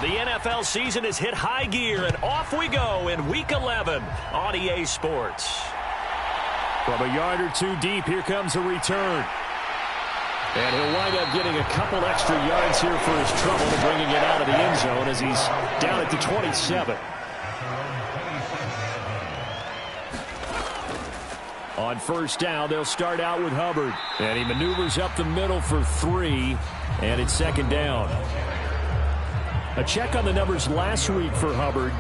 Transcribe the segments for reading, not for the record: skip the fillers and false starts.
The NFL season has hit high gear, and off we go in Week 11 on EA Sports. From a yard or two deep, here comes a return. And he'll wind up getting a couple extra yards here for his trouble, bringing it out of the end zone as he's down at the 27. On first down, they'll start out with Hubbard. And he maneuvers up the middle for 3, and it's second down. A check on the numbers last week for Hubbard.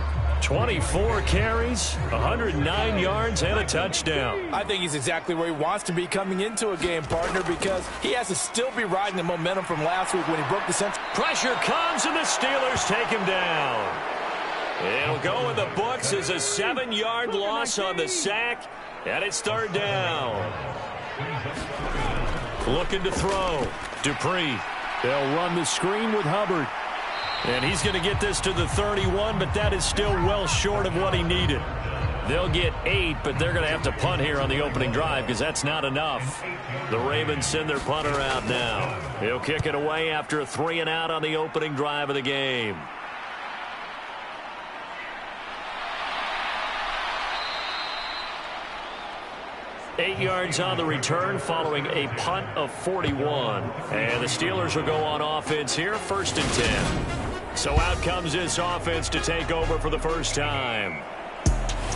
24 carries, 109 yards, and a touchdown. I think he's exactly where he wants to be coming into a game, partner, because he has to still be riding the momentum from last week when he broke the central. Pressure comes, and the Steelers take him down. It'll go in the books as a 7-yard loss on the sack, and it's third down. Looking to throw. Dupree. They'll run the screen with Hubbard. And he's going to get this to the 31, but that is still well short of what he needed. They'll get 8, but they're going to have to punt here on the opening drive because that's not enough. The Ravens send their punter out now. He'll kick it away after a 3-and-out on the opening drive of the game. Eight yards on the return following a punt of 41. And the Steelers will go on offense here, 1st and 10. So out comes this offense to take over for the first time.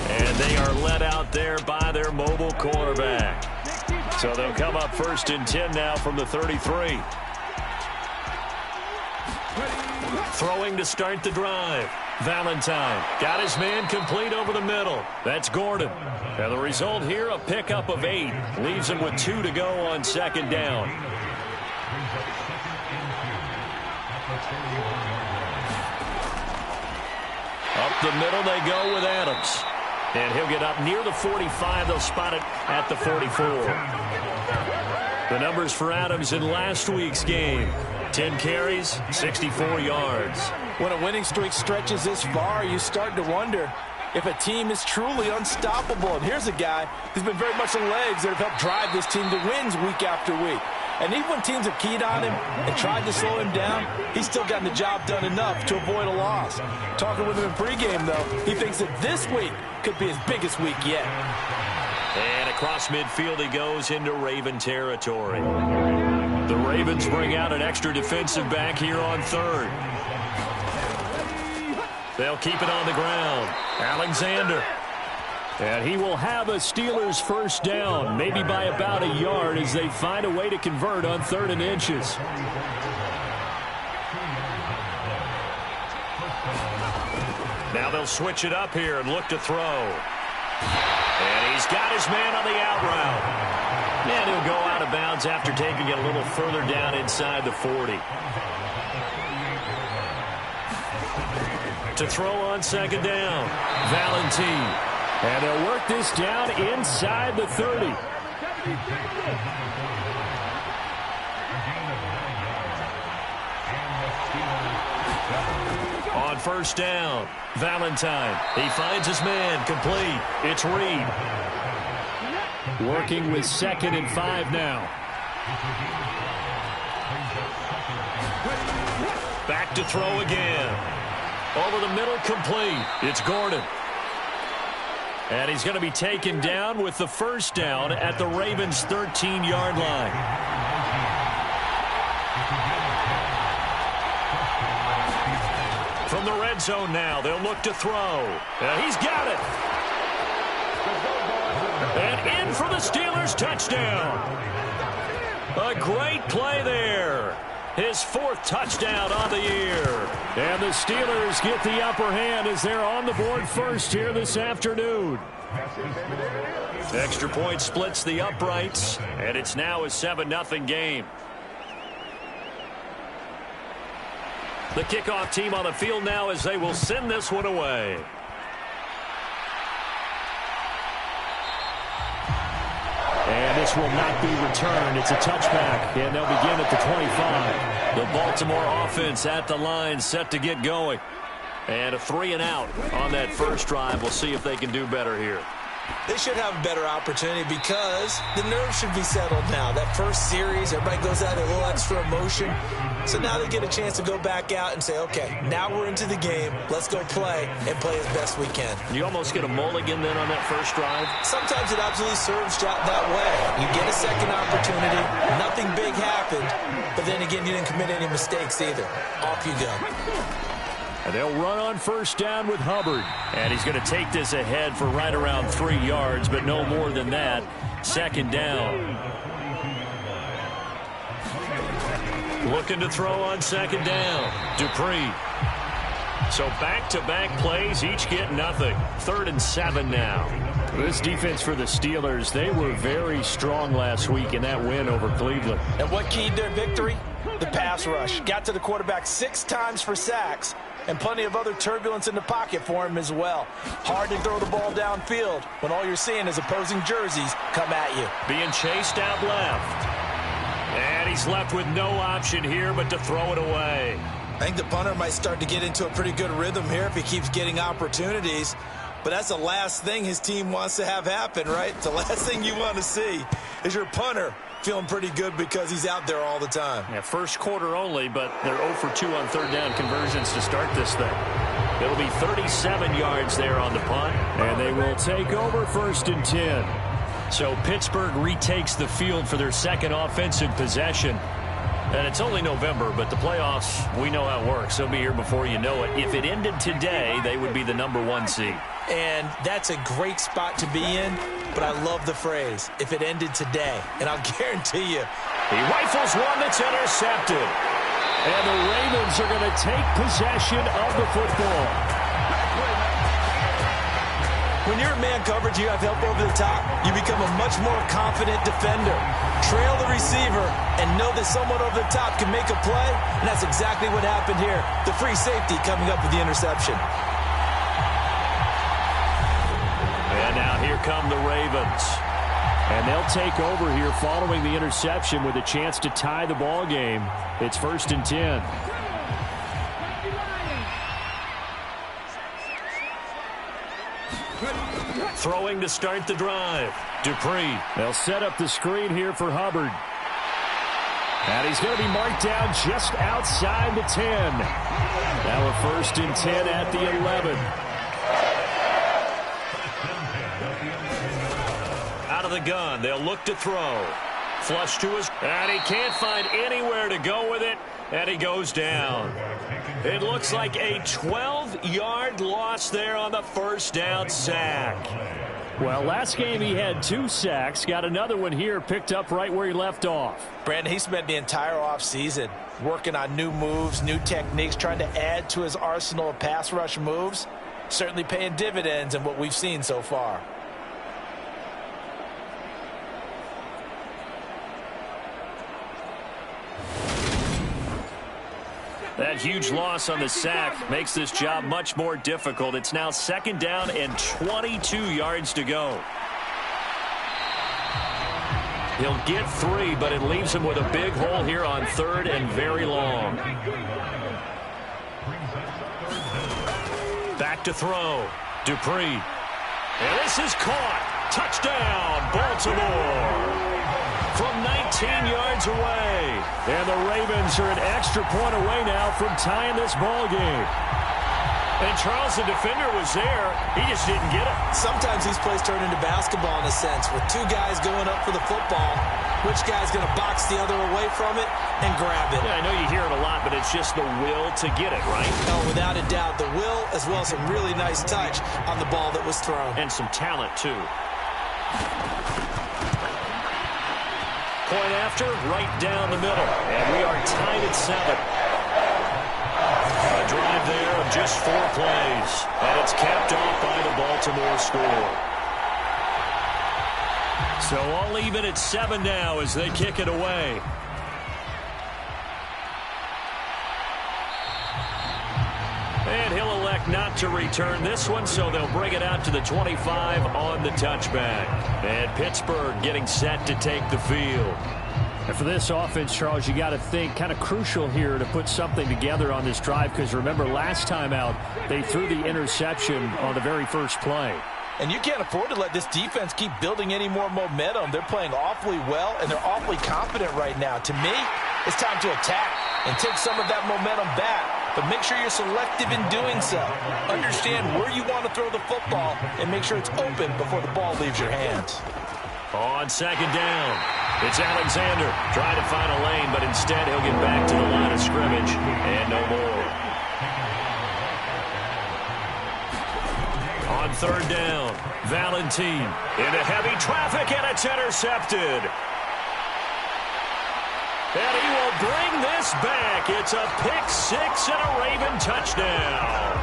And they are led out there by their mobile quarterback. So they'll come up 1st and 10 now from the 33. Throwing to start the drive. Valentine got his man complete over the middle. That's Gordon. And the result here, a pickup of 8. Leaves him with 2 to go on second down. Up the middle they go with Adams. And he'll get up near the 45. They'll spot it at the 44. The numbers for Adams in last week's game. 10 carries, 64 yards. When a winning streak stretches this far, you start to wonder if a team is truly unstoppable. And here's a guy who's been very much the legs that have helped drive this team to wins week after week. And even when teams have keyed on him and tried to slow him down, he's still gotten the job done enough to avoid a loss. Talking with him in pregame, though, he thinks that this week could be his biggest week yet. And across midfield he goes into Raven territory. The Ravens bring out an extra defensive back here on 3rd. They'll keep it on the ground. Alexander. And he will have a Steelers first down, maybe by about a yard as they find a way to convert on 3rd and inches. Now they'll switch it up here and look to throw. And he's got his man on the out route. And he'll go out of bounds after taking it a little further down inside the 40. To throw on second down, Valentine. And they'll work this down inside the 30. On first down, Valentine. He finds his man complete. It's Reed. Working with 2nd and 5 now. Back to throw again. Over the middle, complete. It's Gordon. And he's going to be taken down with the first down at the Ravens' 13-yard line. From the red zone now, they'll look to throw. He's got it. And in for the Steelers touchdown. A great play there. His 4th touchdown on the year. And the Steelers get the upper hand as they're on the board first here this afternoon. Extra point splits the uprights, and it's now a 7-0 game. The kickoff team on the field now as they will send this one away. And this will not be returned. It's a touchback, and they'll begin at the 25. The Baltimore offense at the line, set to get going. And a 3-and-out on that first drive. We'll see if they can do better here. They should have a better opportunity because the nerves should be settled now. That first series, everybody goes out a little extra emotion. So now they get a chance to go back out and say, okay, now we're into the game. Let's go play and play as best we can. You almost get a mulligan then on that first drive? Sometimes it absolutely serves that way. You get a second opportunity. Nothing big happened. But then again, you didn't commit any mistakes either. Off you go. And they'll run on first down with Hubbard. And he's going to take this ahead for right around 3 yards, but no more than that. Second down. Looking to throw on second down. Dupree. So back-to-back plays, each get nothing. 3rd and 7 now. This defense for the Steelers, they were very strong last week in that win over Cleveland. And what keyed their victory? The pass rush. Got to the quarterback 6 times for sacks. And plenty of other turbulence in the pocket for him as well. Hard to throw the ball downfield when all you're seeing is opposing jerseys come at you. Being chased out left. And he's left with no option here but to throw it away. I think the punter might start to get into a pretty good rhythm here if he keeps getting opportunities. But that's the last thing his team wants to have happen, right? The last thing you want to see is your punter feeling pretty good because he's out there all the time. Yeah, first quarter only, but they're 0 for 2 on third down conversions to start this thing. It'll be 37 yards there on the punt. And they will take over 1st and 10. So Pittsburgh retakes the field for their second offensive possession. And it's only November, but the playoffs, we know how it works. They'll be here before you know it. If it ended today, they would be the #1 seed. And that's a great spot to be in, but I love the phrase, if it ended today. And I'll guarantee you. He rifles one that's intercepted. And the Ravens are going to take possession of the football. When you're in man coverage, you have help over the top, you become a much more confident defender. Trail the receiver and know that someone over the top can make a play, and that's exactly what happened here. The free safety coming up with the interception. And now here come the Ravens. And they'll take over here following the interception with a chance to tie the ball game. It's 1st and 10. Throwing to start the drive. Dupree. They'll set up the screen here for Hubbard. And he's going to be marked down just outside the 10. Now a 1st and 10 at the 11. Out of the gun. They'll look to throw. Flush to his. And he can't find anywhere to go with it. And he goes down. It looks like a 12-yard loss there on the first down sack. Well, last game he had 2 sacks. Got another one here picked up right where he left off. Brandon, he spent the entire offseason working on new moves, new techniques, trying to add to his arsenal of pass rush moves. Certainly paying dividends in what we've seen so far. That huge loss on the sack makes this job much more difficult. It's now 2nd down and 22 yards to go. He'll get 3, but it leaves him with a big hole here on 3rd and very long. Back to throw. Dupree. And this is caught. Touchdown, Baltimore. From 19 yards away. And the Ravens are an extra point away now from tying this ball game. And Charles, the defender, was there. He just didn't get it. Sometimes these plays turn into basketball in a sense, with 2 guys going up for the football. Which guy's going to box the other away from it and grab it? Yeah, I know you hear it a lot, but it's just the will to get it, right? Oh, without a doubt, the will as well as some really nice touch on the ball that was thrown. And some talent, too. Point after, right down the middle. And we are tied at 7. A drive there of just 4 plays. And it's capped off by the Baltimore score. So all even at 7 now as they kick it away. And he'll elect not to return this one, so they'll bring it out to the 25 on the touchback. And Pittsburgh getting set to take the field. And for this offense, Charles, you got to think kind of crucial here to put something together on this drive, because remember last time out, they threw the interception on the very first play. And you can't afford to let this defense keep building any more momentum. They're playing awfully well, and they're awfully confident right now. To me, it's time to attack and take some of that momentum back. But make sure you're selective in doing so. Understand where you want to throw the football and make sure it's open before the ball leaves your hands. On second down, it's Alexander trying to find a lane, but instead he'll get back to the line of scrimmage and no more. On third down, Valentine into heavy traffic, and it's intercepted. And he will bring this back. It's a pick six and a Raven touchdown.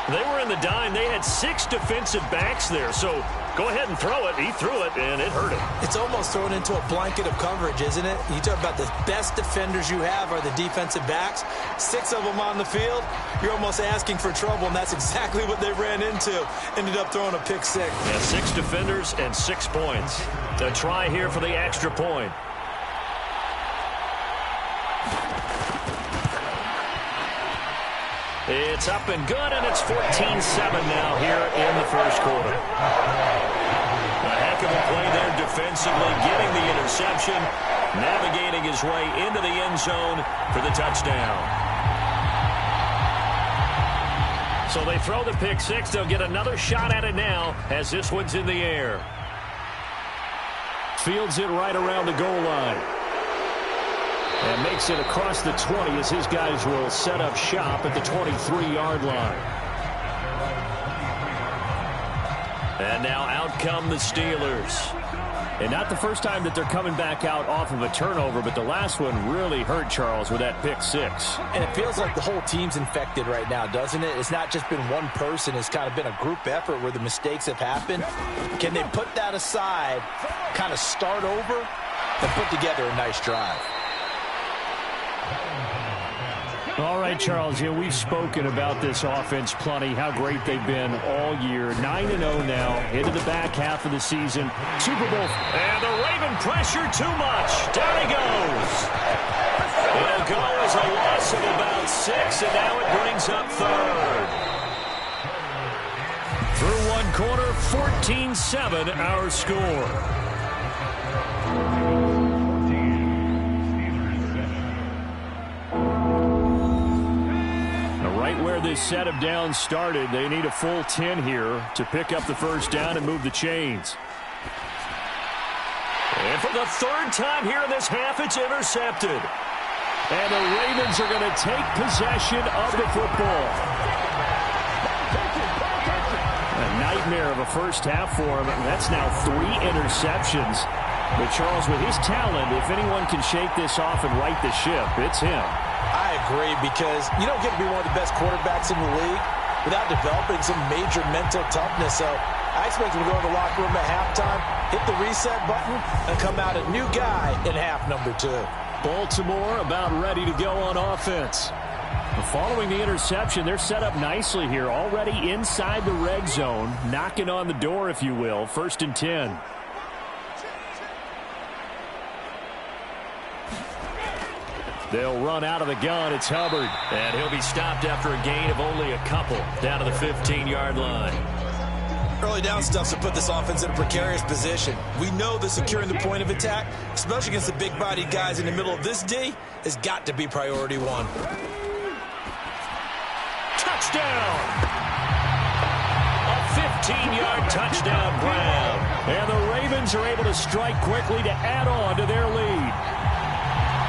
They were in the dime. They had 6 defensive backs there. So go ahead and throw it. He threw it, and it hurt him. It's almost thrown into a blanket of coverage, isn't it? You talk about the best defenders you have are the defensive backs. 6 of them on the field. You're almost asking for trouble, and that's exactly what they ran into. Ended up throwing a pick six. Yeah, 6 defenders and 6 points. A try here for the extra point. It's up and good, and it's 14-7 now here in the first quarter. A heck of a play there defensively, getting the interception, navigating his way into the end zone for the touchdown. So they throw the pick six. They'll get another shot at it now as this one's in the air. Fields it right around the goal line. And makes it across the 20 as his guys will set up shop at the 23-yard line. And now out come the Steelers. And not the first time that they're coming back out off of a turnover, but the last one really hurt Charles with that pick six. And it feels like the whole team's infected right now, doesn't it? It's not just been one person. It's kind of been a group effort where the mistakes have happened. Can they put that aside, kind of start over, and put together a nice drive? All right, Charles, we've spoken about this offense plenty, how great they've been all year. 9-0 now, into the back half of the season. Super Bowl. And the Raven pressure too much. Down he goes. It'll go as a loss of about 6, and now it brings up third. Through one quarter, 14-7 our score. Where this set of downs started, they need a full 10 here to pick up the first down and move the chains. And for the third time here in this half, it's intercepted. And the Ravens are going to take possession of the football. A nightmare of a first half for him. That's now 3 interceptions. But Charles, with his talent, if anyone can shake this off and right the ship, it's him. I agree, because you don't get to be one of the best quarterbacks in the league without developing some major mental toughness. So I expect him to go to the locker room at halftime, hit the reset button, and come out a new guy in half number 2. Baltimore about ready to go on offense. Following the interception, they're set up nicely here, already inside the red zone, knocking on the door, if you will. 1st and 10. They'll run out of the gun. It's Hubbard. And he'll be stopped after a gain of only a couple down to the 15-yard line. Early down stuff's to put this offense in a precarious position. We know that securing the point of attack, especially against the big-bodied guys in the middle of this D, has got to be priority 1. Touchdown! A 15-yard touchdown grab. And the Ravens are able to strike quickly to add on to their lead.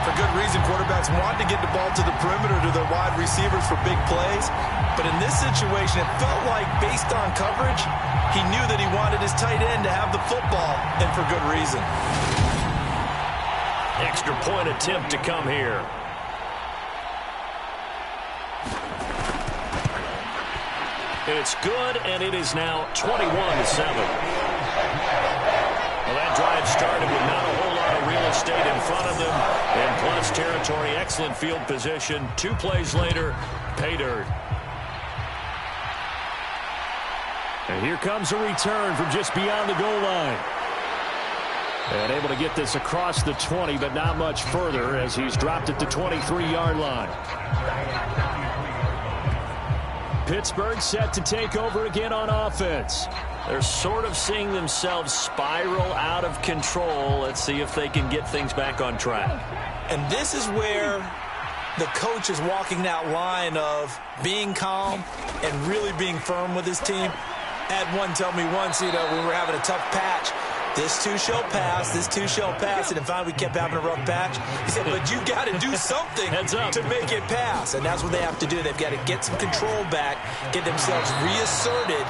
For good reason, quarterbacks want to get the ball to the perimeter to their wide receivers for big plays. But in this situation, it felt like, based on coverage, he knew that he wanted his tight end to have the football, and for good reason. Extra point attempt to come here. It's good, and it is now 21-7. Well, that drive started with not a whole lot of real estate in front of them. And plus territory, excellent field position. 2 plays later, pay dirt. And here comes a return from just beyond the goal line. And able to get this across the 20, but not much further as he's dropped at the 23-yard line. Pittsburgh set to take over again on offense. They're sort of seeing themselves spiral out of control. Let's see if they can get things back on track. And this is where the coach is walking that line of being calm and really being firm with his team. I had one tell me once, when we were having a tough patch, this too shall pass, this too shall pass, and finally we kept having a rough patch. He said, but you got to do something to make it pass, and that's what they have to do. They've got to get some control back, get themselves reasserted,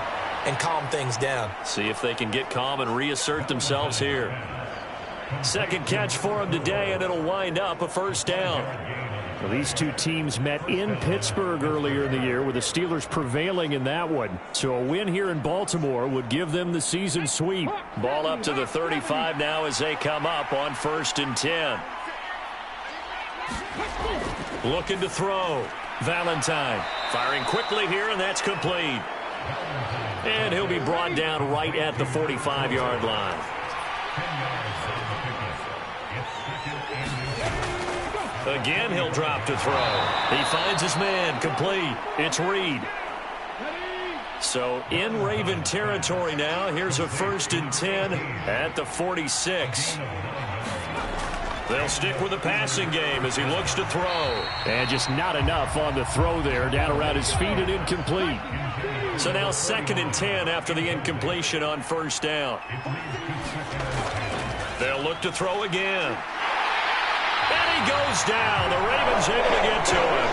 and calm things down. See if they can get calm and reassert themselves here. Second catch for him today, and it'll wind up a first down. Well, these two teams met in Pittsburgh earlier in the year, with the Steelers prevailing in that one. So a win here in Baltimore would give them the season sweep. Ball up to the 35 now as they come up on 1st and 10. Looking to throw. Valentine firing quickly here, and that's complete. And he'll be brought down right at the 45-yard line. Again, he'll drop to throw. He finds his man, complete. It's Reed. So in Raven territory now. Here's a 1st and 10 at the 46. They'll stick with the passing game as he looks to throw. And just not enough on the throw there. Down around his feet and incomplete. So now 2nd and 10 after the incompletion on 1st down. They'll look to throw again. And he goes down. The Ravens able to get to him.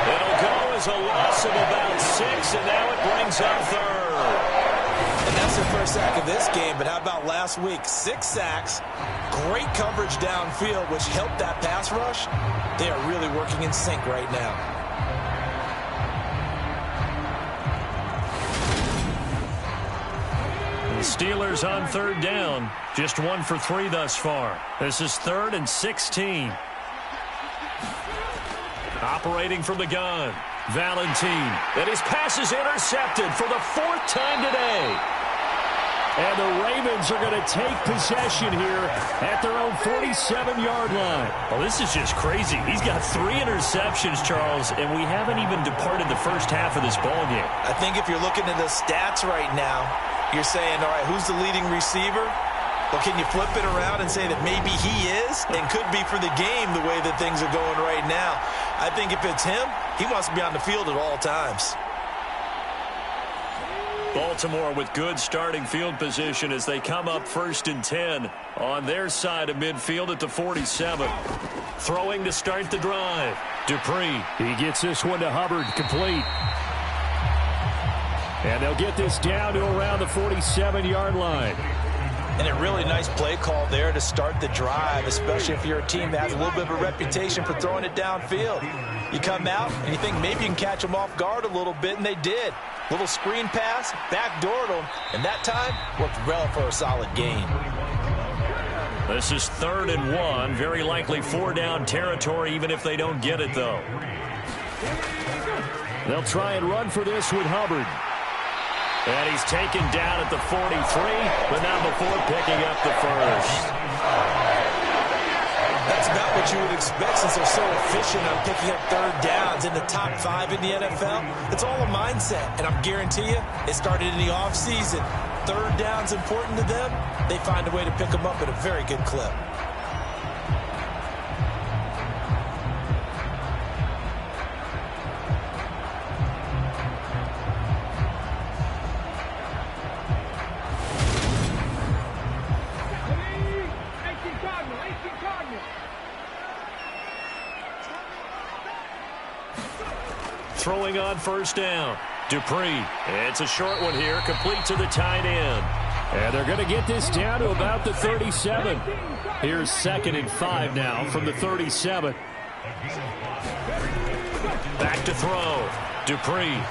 It'll go as a loss of about 6, and now it brings up 3rd. And that's the first sack of this game, but how about last week? 6 sacks, great coverage downfield, which helped that pass rush. They are really working in sync right now. The Steelers on 3rd down. Just 1 for 3 thus far. This is 3rd and 16. Operating from the gun. Valentine. And his pass is intercepted for the 4th time today. And the Ravens are going to take possession here at their own 47-yard line. Well, this is just crazy. He's got 3 interceptions, Charles, and we haven't even departed the first half of this ballgame. I think if you're looking at the stats right now, you're saying, all right, who's the leading receiver? Well, can you flip it around and say that maybe he is and could be for the game the way that things are going right now? I think if it's him, he wants to be on the field at all times. Baltimore with good starting field position as they come up 1st and 10 on their side of midfield at the 47. Throwing to start the drive. Dupree. He gets this one to Hubbard, complete. And they'll get this down to around the 47-yard line. And a really nice play call there to start the drive, especially if you're a team that has a little bit of a reputation for throwing it downfield. You come out and you think maybe you can catch them off guard a little bit, and they did. Little screen pass, backdoored them, and that time worked well for a solid gain. This is 3rd and 1. Very likely 4-down territory, even if they don't get it, though. They'll try and run for this with Hubbard. And he's taken down at the 43, but not before picking up the 1st. That's about what you would expect since they're so efficient on picking up 3rd downs in the top 5 in the NFL. It's all a mindset, and I guarantee you it started in the offseason. 3rd down's important to them. They find a way to pick them up at a very good clip. Throwing on 1st down. Dupree. It's a short one here, complete to the tight end. And they're going to get this down to about the 37. Here's 2nd and 5 now from the 37. Back to throw. Dupree.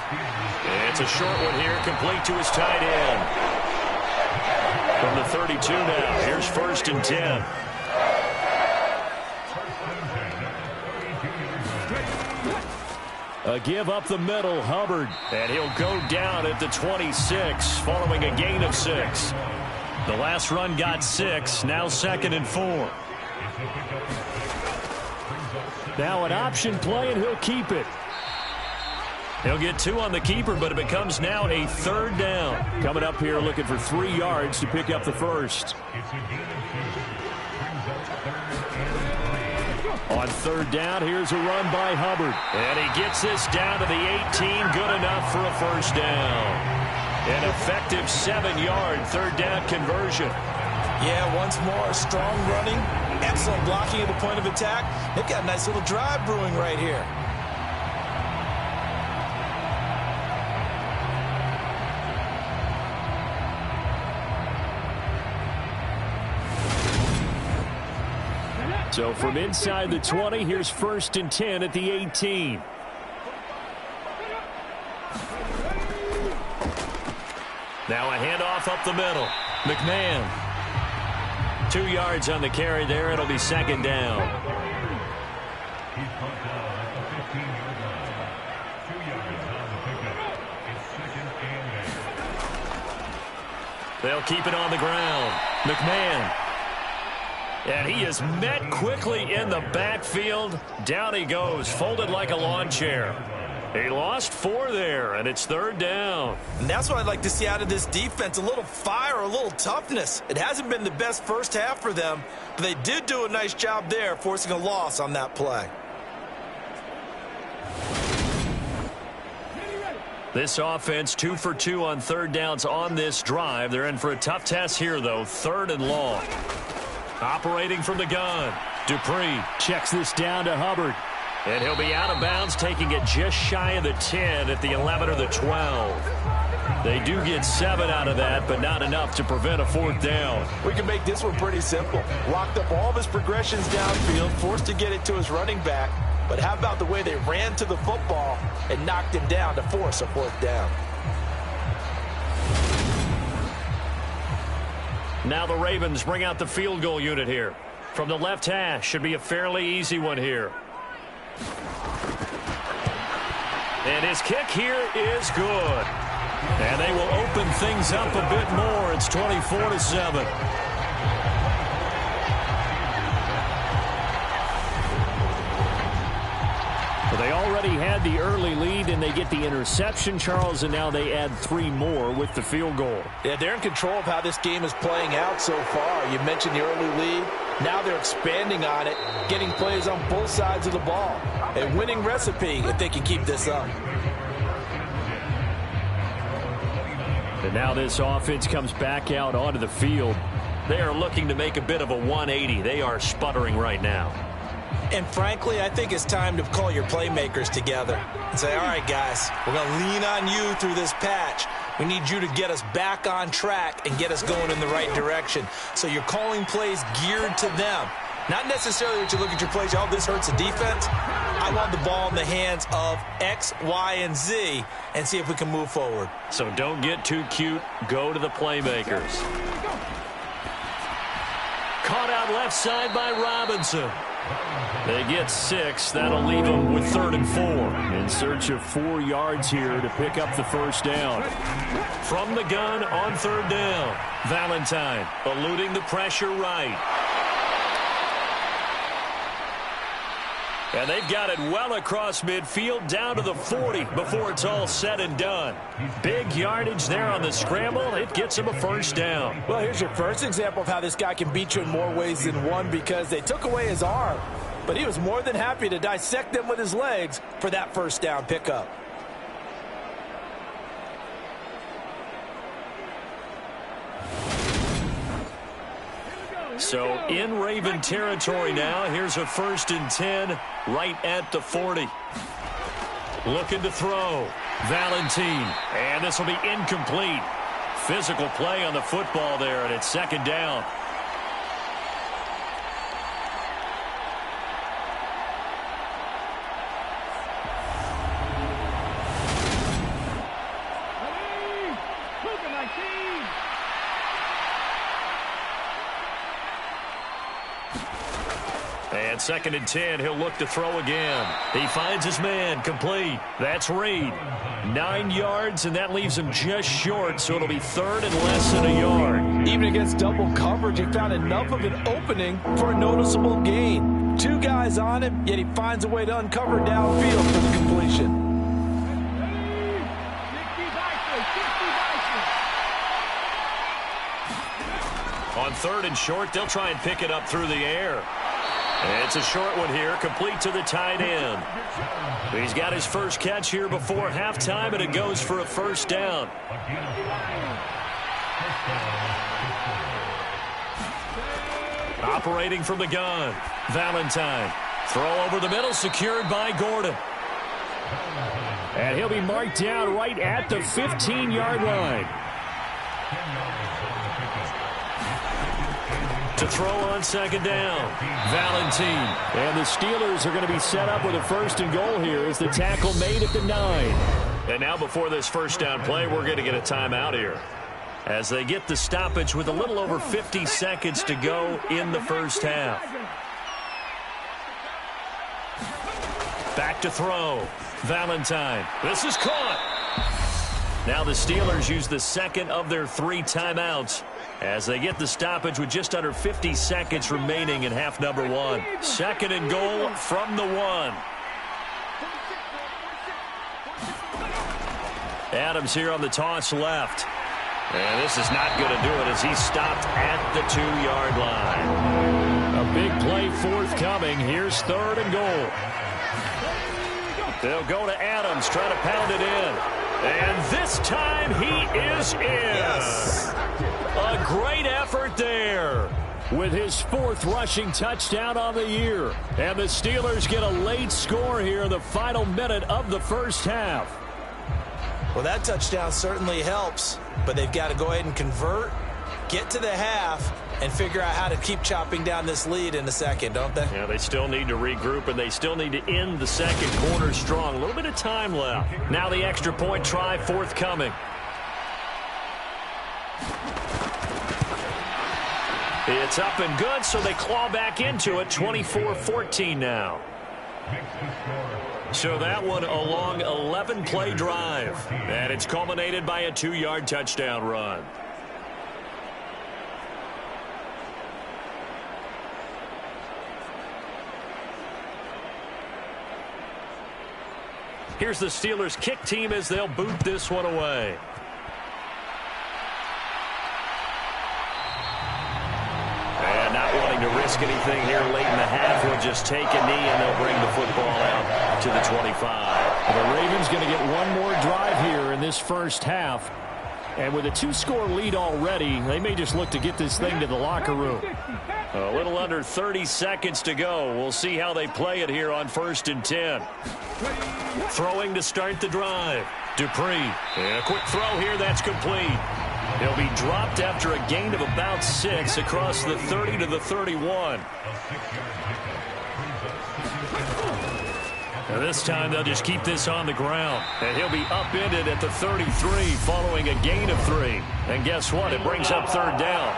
It's a short one here, complete to his tight end. From the 32 now, here's 1st and 10. A give up the middle, Hubbard. And he'll go down at the 26 following a gain of 6. The last run got 6, now 2nd and 4. Now an option play, and he'll keep it. He'll get 2 on the keeper, but it becomes now a 3rd down. Coming up here looking for 3 yards to pick up the first. On 3rd down, here's a run by Hubbard. And he gets this down to the 18, good enough for a first down. An effective 7-yard 3rd down conversion. Yeah, once more, strong running, excellent blocking at the point of attack. They've got a nice little drive brewing right here. So from inside the 20, here's 1st and 10 at the 18. Now a handoff up the middle. McMahon. 2 yards on the carry there. It'll be 2nd down. They'll keep it on the ground. McMahon. And he is met quickly in the backfield. Down he goes, folded like a lawn chair. He lost 4 there, and it's 3rd down. And that's what I'd like to see out of this defense, a little fire, a little toughness. It hasn't been the best first half for them, but they did do a nice job there, forcing a loss on that play. This offense 2 for 2 on 3rd downs on this drive. They're in for a tough test here, though. 3rd and long. Operating from the gun. Dupree checks this down to Hubbard. And he'll be out of bounds, taking it just shy of the 10 at the 11 or the 12. They do get 7 out of that, but not enough to prevent a 4th down. We can make this one pretty simple. Locked up all of his progressions downfield, forced to get it to his running back. But how about the way they ran to the football and knocked him down to force a 4th down? Now the Ravens bring out the field goal unit here. From the left hash, should be a fairly easy one here. And his kick here is good. And they will open things up a bit more. It's 24-7. Well, they already had the early lead, and they get the interception, Charles, and now they add 3 more with the field goal. Yeah, they're in control of how this game is playing out so far. You mentioned the early lead. Now they're expanding on it, getting plays on both sides of the ball. A winning recipe if they can keep this up. And now this offense comes back out onto the field. They are looking to make a bit of a 180. They are sputtering right now. And frankly, I think it's time to call your playmakers together and say, all right, guys, we're going to lean on you through this patch. We need you to get us back on track and get us going in the right direction. So you're calling plays geared to them. Not necessarily that you look at your plays, oh, this hurts the defense. I want the ball in the hands of X, Y, and Z and see if we can move forward. So don't get too cute. Go to the playmakers. Caught out left side by Robinson. They get 6. That'll leave them with 3rd and 4. In search of 4 yards here to pick up the first down. From the gun on 3rd down. Valentine eluding the pressure right. And they've got it well across midfield down to the 40 before it's all said and done. Big yardage there on the scramble. It gets him a first down. Well, here's your first example of how this guy can beat you in more ways than one, because they took away his arm. But he was more than happy to dissect them with his legs for that first down pickup. So in Raven territory now. Here's a 1st and 10 right at the 40. Looking to throw. Valentine. And this will be incomplete. Physical play on the football there, and it's 2nd down. And 2nd and 10, he'll look to throw again. He finds his man, complete. That's Reed. 9 yards, and that leaves him just short, so it'll be 3rd and less than a yard. Even against double coverage, he found enough of an opening for a noticeable gain. 2 guys on him, yet he finds a way to uncover downfield for the completion. On 3rd and short, they'll try and pick it up through the air. And it's a short one here, complete to the tight end. He's got his first catch here before halftime, and it goes for a first down. Operating from the gun, Valentine. Throw over the middle, secured by Gordon. And he'll be marked down right at the 15-yard line. To throw on 2nd down, Valentine. And the Steelers are going to be set up with a 1st and goal here as the tackle made at the 9. And now before this first down play, we're going to get a timeout here, as they get the stoppage with a little over 50 seconds to go in the first half. Back to throw, Valentine. This is caught. Now the Steelers use the 2nd of their 3 timeouts as they get the stoppage with just under 50 seconds remaining in half number 1. 2nd and goal from the 1. Adams here on the toss left. And this is not going to do it as he's stopped at the 2-yard line. A big play forthcoming. Here's 3rd and goal. They'll go to Adams, try to pound it in. And this time he is in. Yes. A great effort there. With his 4th rushing touchdown on the year. And the Steelers get a late score here in the final minute of the first half. Well, that touchdown certainly helps, but they've got to go ahead and convert, get to the half, and figure out how to keep chopping down this lead in the second, don't they? Yeah, they still need to regroup, and they still need to end the second quarter strong. A little bit of time left. Now the extra point try forthcoming. It's up and good, so they claw back into it. 24-14 now. So that one a long 11-play drive. And it's culminated by a 2-yard touchdown run. Here's the Steelers kick team as they'll boot this one away. And not wanting to risk anything here late in the half, he'll just take a knee and they'll bring the football out to the 25. The Ravens going to get one more drive here in this first half. And with a 2-score lead already, they may just look to get this thing to the locker room. A little under 30 seconds to go. We'll see how they play it here on 1st and 10. Throwing to start the drive. Dupree. And a quick throw here that's complete. He'll be dropped after a gain of about 6 across the 30 to the 31. And this time they'll just keep this on the ground. And he'll be upended at the 33 following a gain of 3. And guess what? It brings up 3rd down.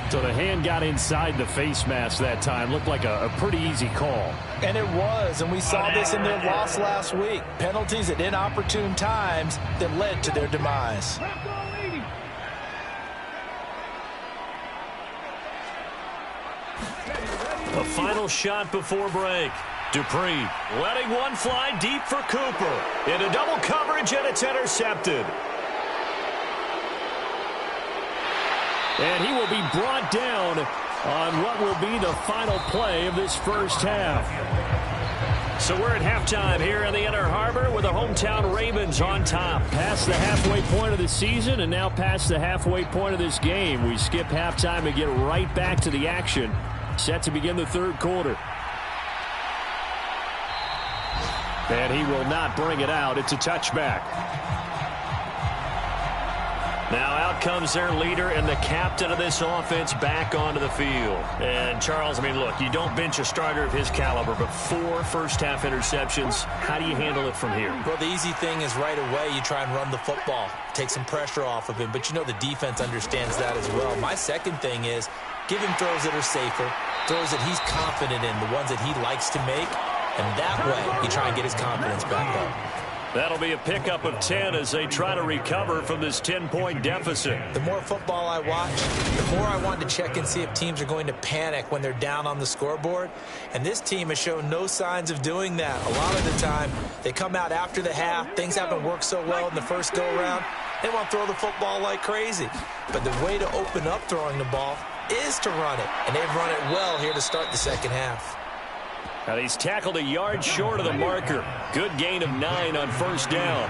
So the hand got inside the face mask that time. Looked like a pretty easy call. And it was, and we saw this in their loss last week. Penalties at inopportune times that led to their demise. A final shot before break. Dupree letting one fly deep for Cooper. Into double coverage, and it's intercepted. And he will be brought down on what will be the final play of this first half. So we're at halftime here in the Inner Harbor with the hometown Ravens on top. Past the halfway point of the season and now past the halfway point of this game. We skip halftime and get right back to the action. Set to begin the 3rd quarter. And he will not bring it out. It's a touchback. Now out comes their leader and the captain of this offense back onto the field. And Charles, I mean, look, you don't bench a starter of his caliber, but 4 first-half interceptions. How do you handle it from here? Well, the easy thing is right away you try and run the football, take some pressure off of him. But you know the defense understands that as well. My second thing is give him throws that are safer, throws that he's confident in, the ones that he likes to make. And that way, you try and get his confidence back up. That'll be a pickup of 10 as they try to recover from this 10-point deficit. The more football I watch, the more I want to check and see if teams are going to panic when they're down on the scoreboard. And this team has shown no signs of doing that. A lot of the time, they come out after the half. Things haven't worked so well in the first go-around. They want to throw the football like crazy. But the way to open up throwing the ball is to run it. And they've run it well here to start the second half. And he's tackled a yard short of the marker. Good gain of 9 on first down.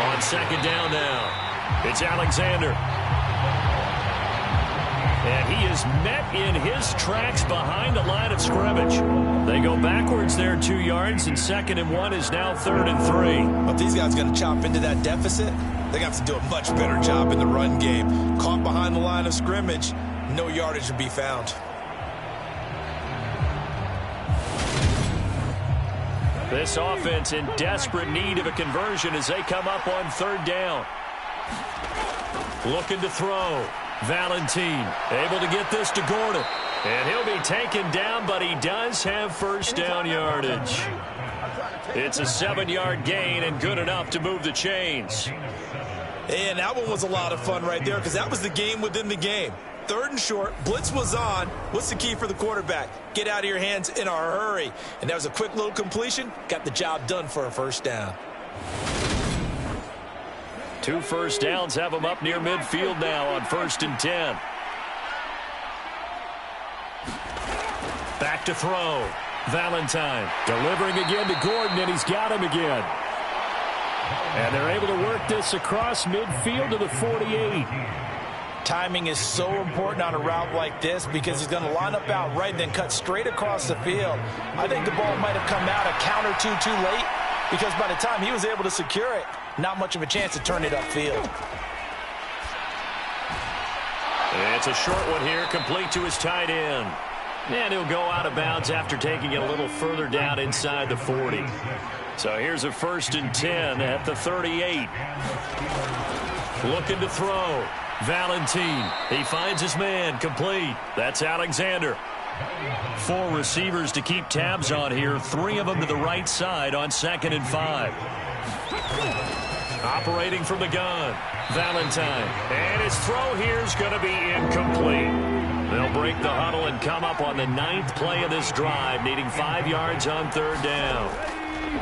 On second down now, it's Alexander. And he is met in his tracks behind the line of scrimmage. They go backwards there 2 yards, and 2nd and 1 is now 3rd and 3. But these guys are going to chop into that deficit. They got to do a much better job in the run game. Caught behind the line of scrimmage, no yardage to be found. This offense in desperate need of a conversion as they come up on 3rd down. Looking to throw. Valentine able to get this to Gordon. And he'll be taken down, but he does have first down yardage. It's a 7-yard gain and good enough to move the chains. And that one was a lot of fun right there because that was the game within the game. 3rd and short, blitz was on. What's the key for the quarterback? Get out of your hands in a hurry. And that was a quick little completion. Got the job done for a first down. 2 first downs have them up near midfield now on 1st and 10. Back to throw. Valentine delivering again to Gordon, and he's got him again. And they're able to work this across midfield to the 48. Timing is so important on a route like this because he's going to line up out right and then cut straight across the field. I think the ball might have come out a count or two too late because by the time he was able to secure it, not much of a chance to turn it upfield. It's a short one here, complete to his tight end. And he'll go out of bounds after taking it a little further down inside the 40. So here's a 1st and 10 at the 38. Looking to throw. Valentine. He finds his man. Complete. That's Alexander. 4 receivers to keep tabs on here. 3 of them to the right side on 2nd and 5. Operating from the gun. Valentine. And his throw here is going to be incomplete. They'll break the huddle and come up on the 9th play of this drive, needing 5 yards on 3rd down.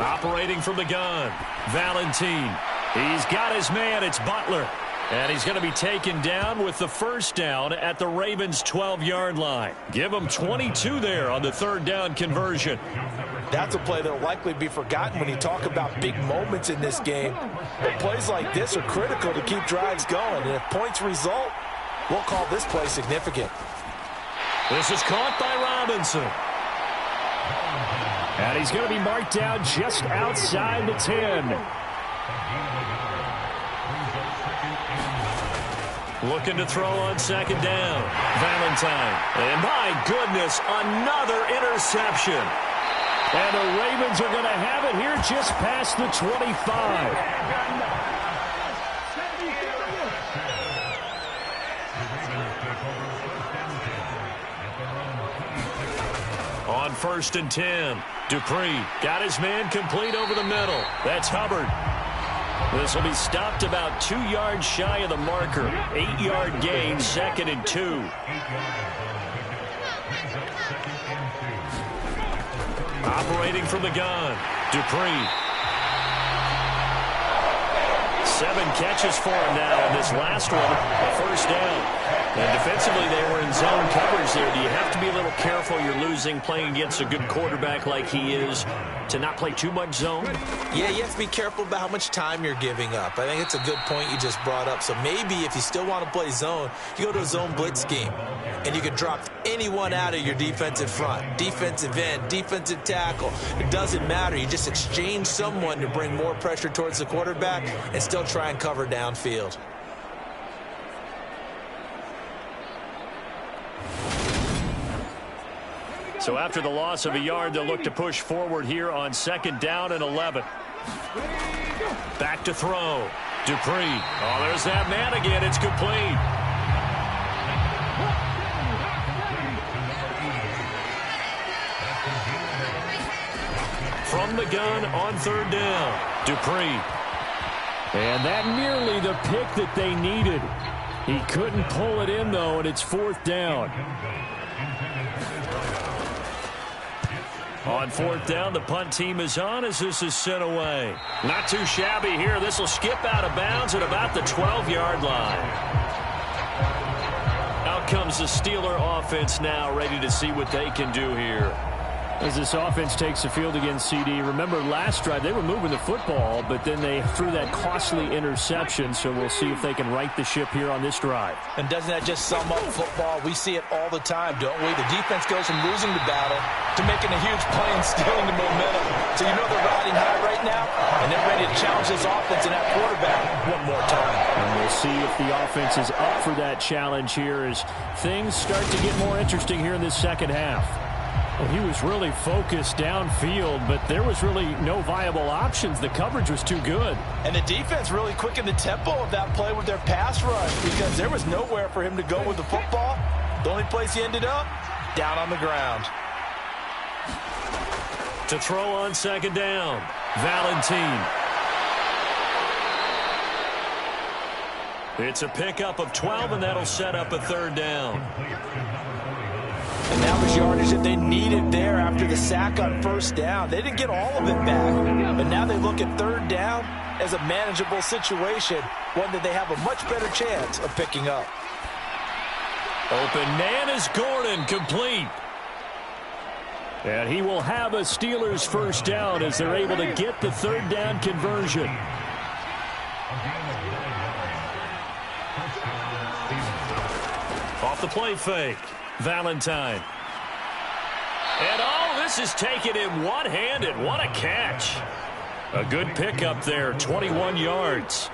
Operating from the gun. Valentine. He's got his man. It's Butler. And he's going to be taken down with the first down at the Ravens' 12-yard line. Give them 22 there on the 3rd down conversion. That's a play that will likely be forgotten when you talk about big moments in this game. But plays like this are critical to keep drives going. And if points result, we'll call this play significant. This is caught by Robinson. And he's going to be marked down just outside the 10. Looking to throw on 2nd down. Valentine. And my goodness, another interception. And the Ravens are going to have it here just past the 25. On 1st and 10, Dupree got his man complete over the middle. That's Hubbard. This will be stopped about 2 yards shy of the marker. 8-yard gain, 2nd and 2. Operating from the gun, Dupree. 7 catches for him now in this last one, a first down. And defensively, they were in zone coverage there. Do you have to be a little careful? You're losing, playing against a good quarterback like he is, to not play too much zone? Yeah, you have to be careful about how much time you're giving up. I think it's a good point you just brought up. So maybe if you still want to play zone, you go to a zone blitz scheme, and you can drop anyone out of your defensive front, defensive end, defensive tackle. It doesn't matter. You just exchange someone to bring more pressure towards the quarterback and still try and cover downfield. So after the loss of a yard, they'll look to push forward here on 2nd down and 11. Back to throw. Dupree. Oh, there's that man again. It's complete. from the gun on third down. Dupree. And that nearly the pick that they needed. He couldn't pull it in, though, and it's fourth down. On fourth down, the punt team is on as this is sent away. Not too shabby here. This will skip out of bounds at about the 12-yard line. Out comes the Steeler offense now, ready to see what they can do here. As this offense takes the field against CD, remember last drive they were moving the football, but then they threw that costly interception, so we'll see if they can right the ship here on this drive. And doesn't that just sum up football? We see it all the time, don't we? The defense goes from losing the battle to making a huge play and stealing the momentum. So you know they're riding high right now, and they're ready to challenge this offense and that quarterback one more time. And we'll see if the offense is up for that challenge here as things start to get more interesting here in this second half. Well, he was really focused downfield, but there was really no viable options. The coverage was too good. And the defense really quickened the tempo of that play with their pass rush because there was nowhere for him to go with the football. The only place he ended up, down on the ground. To throw on second down, Valentine. It's a pickup of 12, and that'll set up a third down. And that was yardage that they needed there after the sack on first down. They didn't get all of it back, but now they look at third down as a manageable situation, one that they have a much better chance of picking up. Open man is Gordon, complete. And he will have a Steelers first down as they're able to get the third down conversion. Off the play fake. Valentine. And this is taken in one-handed. What a catch. A good pickup there, 21 yards.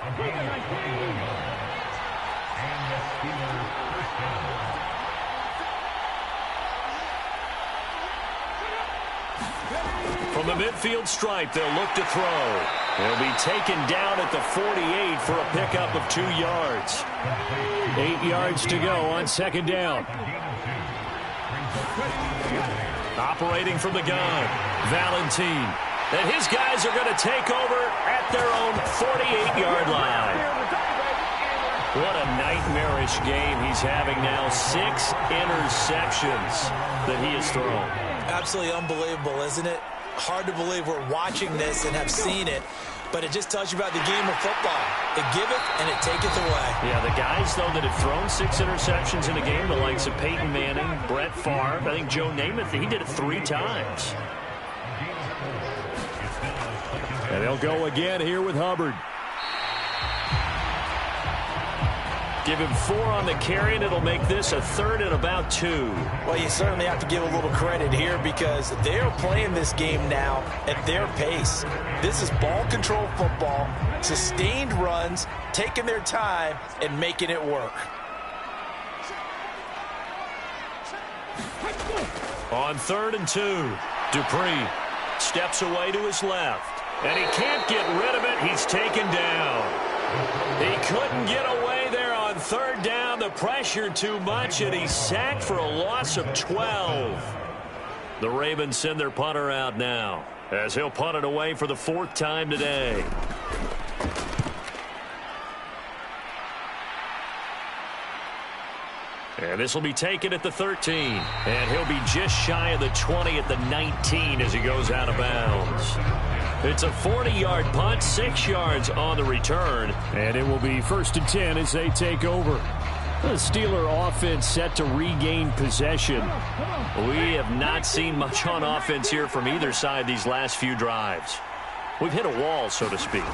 From the midfield stripe, they'll look to throw. They'll be taken down at the 48 for a pickup of 2 yards. 8 yards to go on second down. Operating from the gun, Valentine. And his guys are going to take over at their own 48-yard line. What a nightmarish game he's having now. 6 interceptions that he has thrown. Absolutely unbelievable, isn't it? Hard to believe we're watching this and have seen it. But it just tells you about the game of football. It giveth and it taketh away. Yeah, the guys, though, that have thrown 6 interceptions in a game, the likes of Peyton Manning, Brett Favre, I think Joe Namath, he did it 3 times. And they'll go again here with Hubbard. Give him 4 on the carry, and it'll make this a third and about 2. Well, you certainly have to give a little credit here because they're playing this game now at their pace. This is ball control football, sustained runs, taking their time, and making it work. On 3rd and 2, Dupree steps away to his left, and he can't get rid of it. He's taken down. He couldn't get away there on 3rd down. The pressure too much, and he's sacked for a loss of 12. The Ravens send their punter out now as he'll punt it away for the 4th time today. And this will be taken at the 13. And he'll be just shy of the 20 at the 19 as he goes out of bounds. It's a 40-yard punt, 6 yards on the return. And it will be 1st and 10 as they take over. The Steeler offense set to regain possession. We have not seen much on offense here from either side these last few drives. We've hit a wall, so to speak.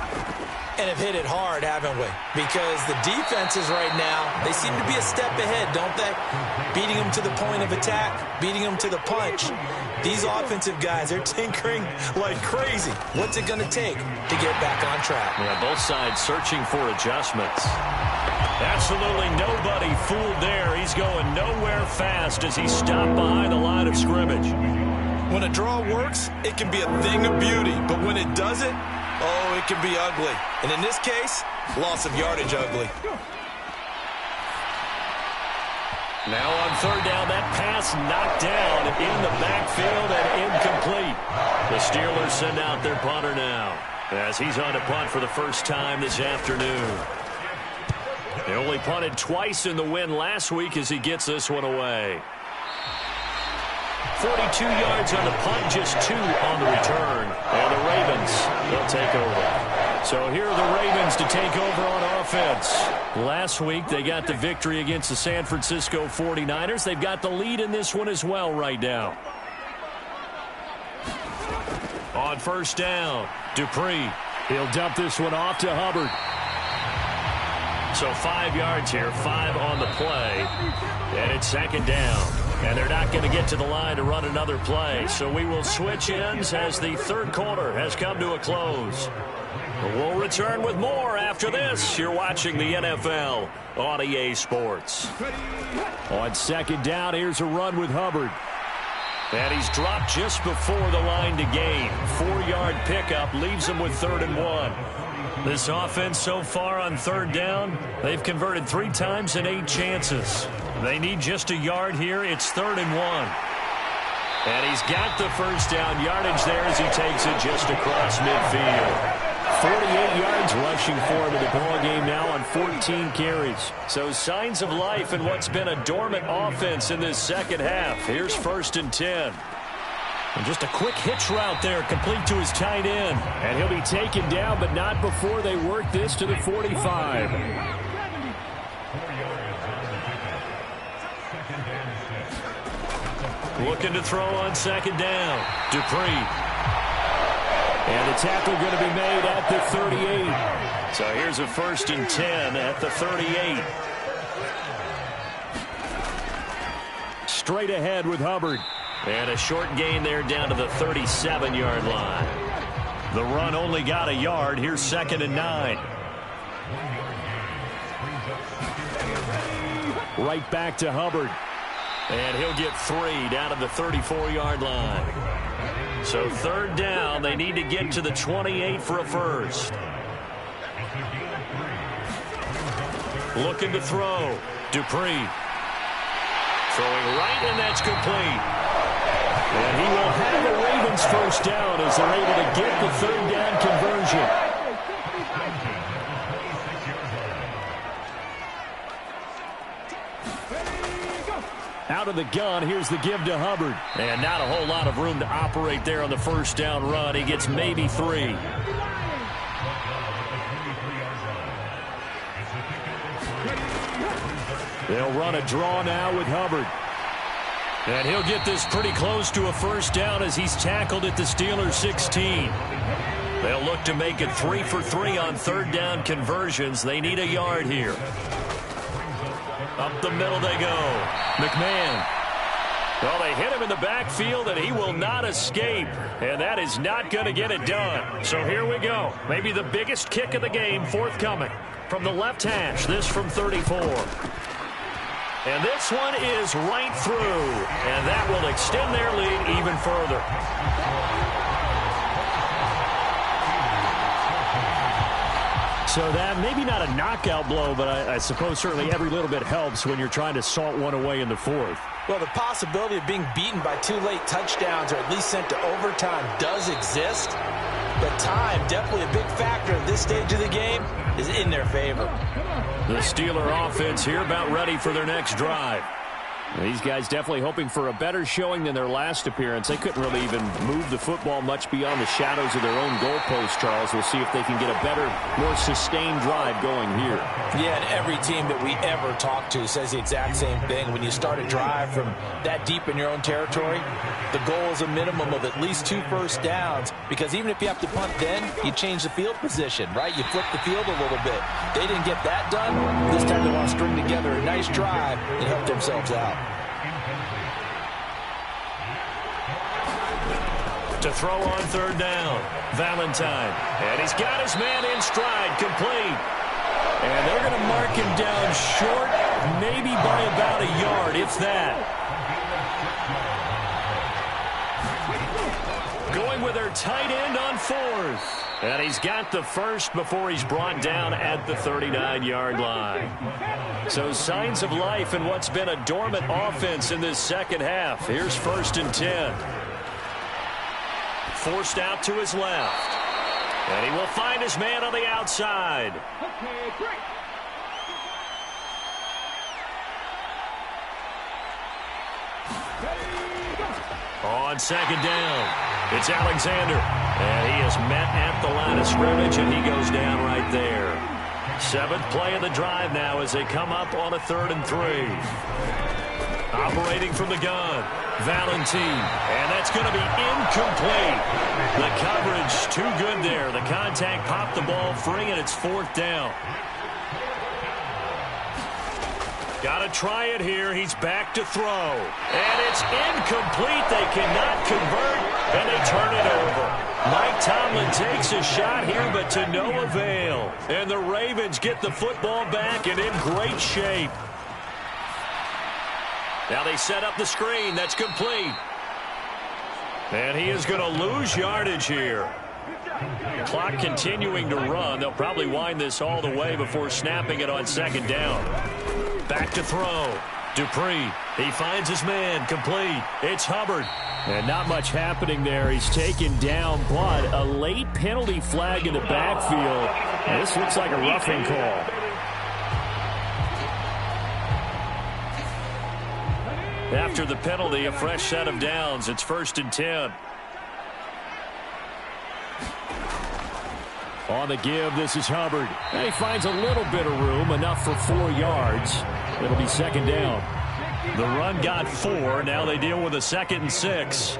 And have hit it hard, haven't we? Because the defenses right now, they seem to be a step ahead, don't they? Beating them to the point of attack, beating them to the punch. These offensive guys, they're tinkering like crazy. What's it going to take to get back on track? Yeah, both sides searching for adjustments. Absolutely nobody fooled there. He's going nowhere fast as he stopped behind the line of scrimmage. When a draw works, it can be a thing of beauty. But when it doesn't, oh, it can be ugly. And in this case, loss of yardage ugly. Now on 3rd down, that pass pass knocked down in the backfield and incomplete. The Steelers send out their punter now, as he's on to punt for the first time this afternoon. They only punted twice in the win last week as he gets this one away. 42 yards on the punt, just 2 on the return. And the Ravens, they'll take over. So here are the Ravens to take over on offense. Last week, they got the victory against the San Francisco 49ers. They've got the lead in this one as well right now. On first down, Dupree. He'll dump this one off to Hubbard. So 5 yards here, 5 on the play. And it's second down. And they're not going to get to the line to run another play. So we will switch ends as the third quarter has come to a close. We'll return with more after this. You're watching the NFL on EA Sports. On second down, here's a run with Hubbard. And he's dropped just before the line to gain. 4-yard pickup leaves him with 3rd and 1. This offense so far on third down, they've converted 3 times in 8 chances. They need just a yard here. It's 3rd and 1. And he's got the first down yardage there as he takes it just across midfield. 48 yards rushing for him in the ball game now on 14 carries. So signs of life in what's been a dormant offense in this second half. Here's 1st and 10. And just a quick hitch route there, complete to his tight end. And he'll be taken down, but not before they work this to the 45. Looking to throw on second down. Dupree. And the tackle going to be made at the 38. So here's a 1st and 10 at the 38. Straight ahead with Hubbard. And a short gain there down to the 37-yard line. The run only got a yard. Here's 2nd and 9. Right back to Hubbard. And he'll get 3 down to the 34-yard line. So 3rd down, they need to get to the 28 for a first. Looking to throw. Dupree. Throwing right, and that's complete. And he will have the Ravens first down as they're able to get the 3rd down conversion. Out of the gun, here's the give to Hubbard. And not a whole lot of room to operate there on the first down run. He gets maybe 3. They'll run a draw now with Hubbard. And he'll get this pretty close to a first down as he's tackled at the Steelers' 16. They'll look to make it 3 for 3 on 3rd down conversions. They need a yard here. Up the middle they go. McMahon. Well, they hit him in the backfield, and he will not escape. And that is not going to get it done. So here we go. Maybe the biggest kick of the game forthcoming. From the left hash, this from 34. And this one is right through. And that will extend their lead even further. So that, maybe not a knockout blow, but I suppose certainly every little bit helps when you're trying to salt one away in the 4th. Well, the possibility of being beaten by 2 late touchdowns or at least sent to overtime does exist. But time, definitely a big factor at this stage of the game, is in their favor. The Steeler offense here about ready for their next drive. These guys definitely hoping for a better showing than their last appearance. They couldn't really even move the football much beyond the shadows of their own goalpost, Charles. We'll see if they can get a better, more sustained drive going here. Yeah, and every team that we ever talk to says the exact same thing. When you start a drive from that deep in your own territory, the goal is a minimum of at least 2 first downs, because even if you have to punt then, you change the field position, right? You flip the field a little bit. They didn't get that done. This time they want to string together a nice drive and help themselves out. To throw on 3rd down, Valentine. And he's got his man in stride, complete. And they're going to mark him down short, maybe by about a yard, if that. Going with their tight end on 4th. And he's got the first before he's brought down at the 39-yard line. So signs of life in what's been a dormant offense in this second half. Here's 1st and 10. Forced out to his left. And he will find his man on the outside. On 2nd down, it's Alexander. And he is met at the line of scrimmage, and he goes down right there. 7th play of the drive now as they come up on a 3rd and 3. Operating from the gun, Valentine. And that's going to be incomplete. The coverage too good there. The contact popped the ball free, and it's 4th down. Got to try it here. He's back to throw. And it's incomplete. They cannot convert, and they turn it over. Mike Tomlin takes a shot here, but to no avail. And the Ravens get the football back and in great shape. Now they set up the screen. That's complete. And he is going to lose yardage here. Clock continuing to run. They'll probably wind this all the way before snapping it on 2nd down. Back to throw. Dupree. He finds his man. Complete. It's Hubbard. And not much happening there. He's taken down, but a late penalty flag in the backfield. This looks like a roughing call. After the penalty, a fresh set of downs. It's 1st and 10. On the give, this is Hubbard. And he finds a little bit of room, enough for 4 yards. It'll be 2nd down. The run got 4. Now they deal with a 2nd and 6.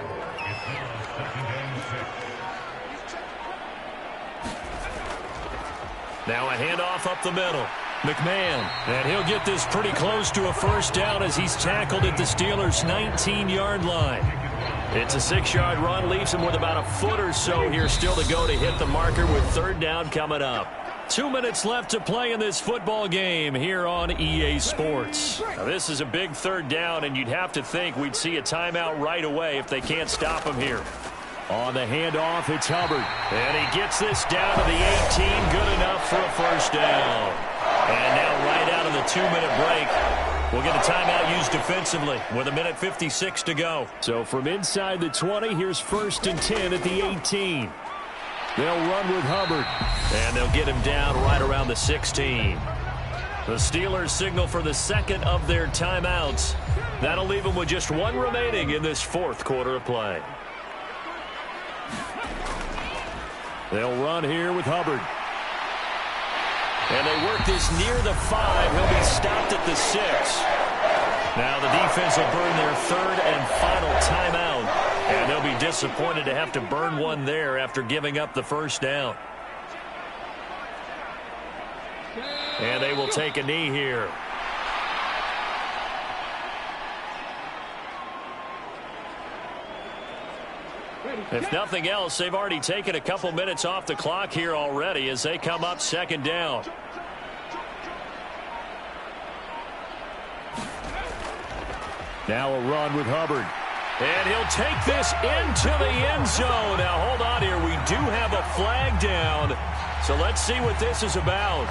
Now a handoff up the middle. McMahon. And he'll get this pretty close to a 1st down as he's tackled at the Steelers' 19-yard line. It's a 6-yard run. Leaves him with about a foot or so here still to go to hit the marker with 3rd down coming up. 2 minutes left to play in this football game here on EA Sports. Now, this is a big 3rd down, and you'd have to think we'd see a timeout right away if they can't stop him here. On the handoff, it's Hubbard. And he gets this down to the 18. Good enough for a 1st down. And now right out of the 2-minute break, we'll get a timeout used defensively with 1:56 to go. So from inside the 20, here's 1st and 10 at the 18. They'll run with Hubbard. And they'll get him down right around the 16. The Steelers signal for the 2nd of their timeouts. That'll leave them with just 1 remaining in this 4th quarter of play. They'll run here with Hubbard. And they work this near the 5. He'll be stopped at the 6. Now the defense will burn their 3rd and final timeout. And they'll be disappointed to have to burn one there after giving up the 1st down. And they will take a knee here. If nothing else, they've already taken a couple minutes off the clock here already as they come up 2nd down. Now a run with Hubbard. And he'll take this into the end zone. Now hold on here. We do have a flag down. So let's see what this is about.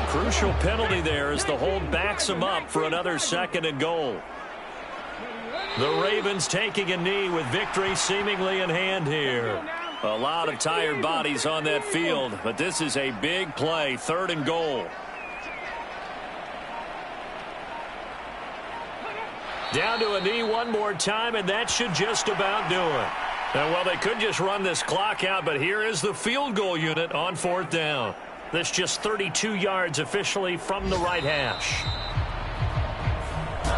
Crucial penalty there as the hold backs him up for another 2nd and goal. The Ravens taking a knee with victory seemingly in hand here. A lot of tired bodies on that field, but this is a big play, 3rd and goal. Down to a knee one more time, and that should just about do it. And, well, they could just run this clock out, but here is the field goal unit on 4th down. That's just 32 yards officially from the right hash.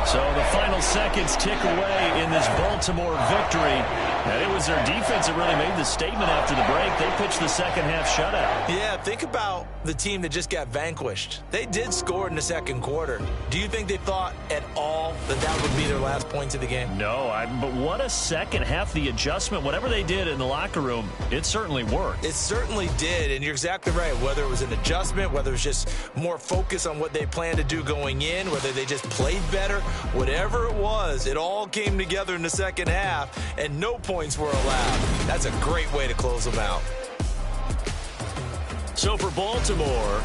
So the final seconds tick away in this Baltimore victory. And it was their defense that really made the statement after the break. They pitched the second half shutout. Yeah, think about the team that just got vanquished. They did score in the second quarter. Do you think they thought at all that that would be their last points of the game? No, but what a second half. The adjustment, whatever they did in the locker room, it certainly worked. It certainly did, and you're exactly right. Whether it was an adjustment, whether it was just more focus on what they planned to do going in, whether they just played better, whatever it was, it all came together in the second half, and no points were allowed. That's a great way to close them out. So for Baltimore,